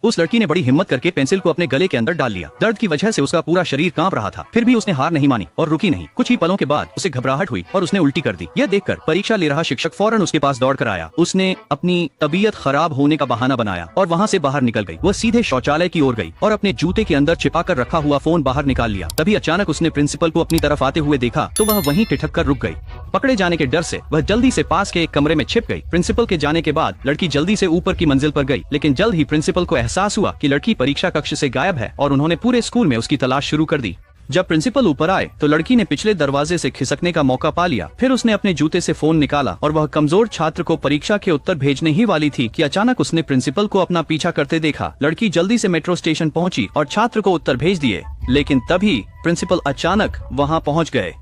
उस लड़की ने बड़ी हिम्मत करके पेंसिल को अपने गले के अंदर डाल लिया। दर्द की वजह से उसका पूरा शरीर कांप रहा था, फिर भी उसने हार नहीं मानी और रुकी नहीं। कुछ ही पलों के बाद उसे घबराहट हुई और उसने उल्टी कर दी। यह देखकर परीक्षा ले रहा शिक्षक फौरन उसके पास दौड़ कर आया। उसने अपनी तबीयत खराब होने का बहाना बनाया और वहाँ से बाहर निकल गई। वह सीधे शौचालय की ओर गई और अपने जूते के अंदर छिपा कर रखा हुआ फोन बाहर निकाल लिया। तभी अचानक उसने प्रिंसिपल को अपनी तरफ आते हुए देखा तो वह वहीं ठिठक कर रुक गई। पकड़े जाने के डर से वह जल्दी से पास के एक कमरे में छिप गई। प्रिंसिपल के जाने के बाद लड़की जल्दी से ऊपर की मंजिल पर गई, लेकिन जल्द ही प्रिंसिपल को एहसास हुआ कि लड़की परीक्षा कक्ष से गायब है और उन्होंने पूरे स्कूल में उसकी तलाश शुरू कर दी। जब प्रिंसिपल ऊपर आए तो लड़की ने पिछले दरवाजे से खिसकने का मौका पा लिया। फिर उसने अपने जूते से फोन निकाला और वह कमजोर छात्र को परीक्षा के उत्तर भेजने ही वाली थी कि अचानक उसने प्रिंसिपल को अपना पीछा करते देखा। लड़की जल्दी से मेट्रो स्टेशन पहुंची और छात्र को उत्तर भेज दिए, लेकिन तभी प्रिंसिपल अचानक वहां पहुंच गए।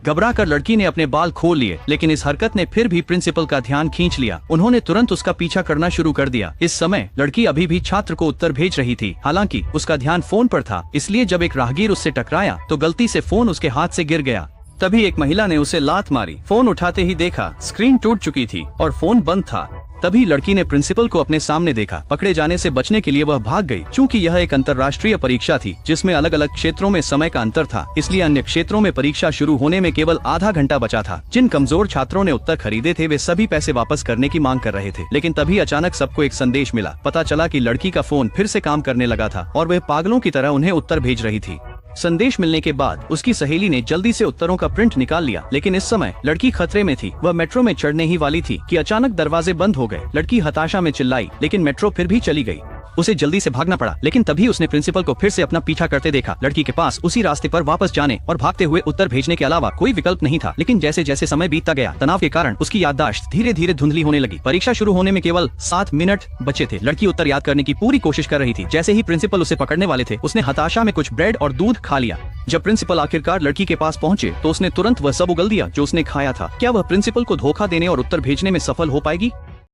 घबरा कर लड़की ने अपने बाल खोल लिए, लेकिन इस हरकत ने फिर भी प्रिंसिपल का ध्यान खींच लिया। उन्होंने तुरंत उसका पीछा करना शुरू कर दिया। इस समय लड़की अभी भी छात्र को उत्तर भेज रही थी, हालांकि उसका ध्यान फोन पर था, इसलिए जब एक राहगीर उससे टकराया तो गलती से फोन उसके हाथ से गिर गया। तभी एक महिला ने उसे लात मारी। फोन उठाते ही देखा स्क्रीन टूट चुकी थी और फोन बंद था। तभी लड़की ने प्रिंसिपल को अपने सामने देखा। पकड़े जाने से बचने के लिए वह भाग गई। चूंकि यह एक अंतर्राष्ट्रीय परीक्षा थी जिसमें अलग अलग क्षेत्रों में समय का अंतर था, इसलिए अन्य क्षेत्रों में परीक्षा शुरू होने में केवल आधा घंटा बचा था। जिन कमजोर छात्रों ने उत्तर खरीदे थे वे सभी पैसे वापस करने की मांग कर रहे थे, लेकिन तभी अचानक सबको एक संदेश मिला। पता चला कि लड़की का फोन फिर से काम करने लगा था और वह पागलों की तरह उन्हें उत्तर भेज रही थी। संदेश मिलने के बाद उसकी सहेली ने जल्दी से उत्तरों का प्रिंट निकाल लिया, लेकिन इस समय लड़की खतरे में थी। वह मेट्रो में चढ़ने ही वाली थी कि अचानक दरवाजे बंद हो गए। लड़की हताशा में चिल्लाई, लेकिन मेट्रो फिर भी चली गई। उसे जल्दी से भागना पड़ा, लेकिन तभी उसने प्रिंसिपल को फिर से अपना पीछा करते देखा। लड़की के पास उसी रास्ते पर वापस जाने और भागते हुए उत्तर भेजने के अलावा कोई विकल्प नहीं था, लेकिन जैसे जैसे समय बीतता गया तनाव के कारण उसकी याददाश्त धीरे धीरे धुंधली होने लगी। परीक्षा शुरू होने में केवल 7 मिनट बचे थे। लड़की उत्तर याद करने की पूरी कोशिश कर रही थी। जैसे ही प्रिंसिपल उसे पकड़ने वाले थे उसने हताशा में कुछ ब्रेड और दूध खा लिया। जब प्रिंसिपल आखिरकार लड़की के पास पहुंचे तो उसने तुरंत वह सब उगल दिया जो उसने खाया था। क्या वह प्रिंसिपल को धोखा देने और उत्तर भेजने में सफल हो पाएगी?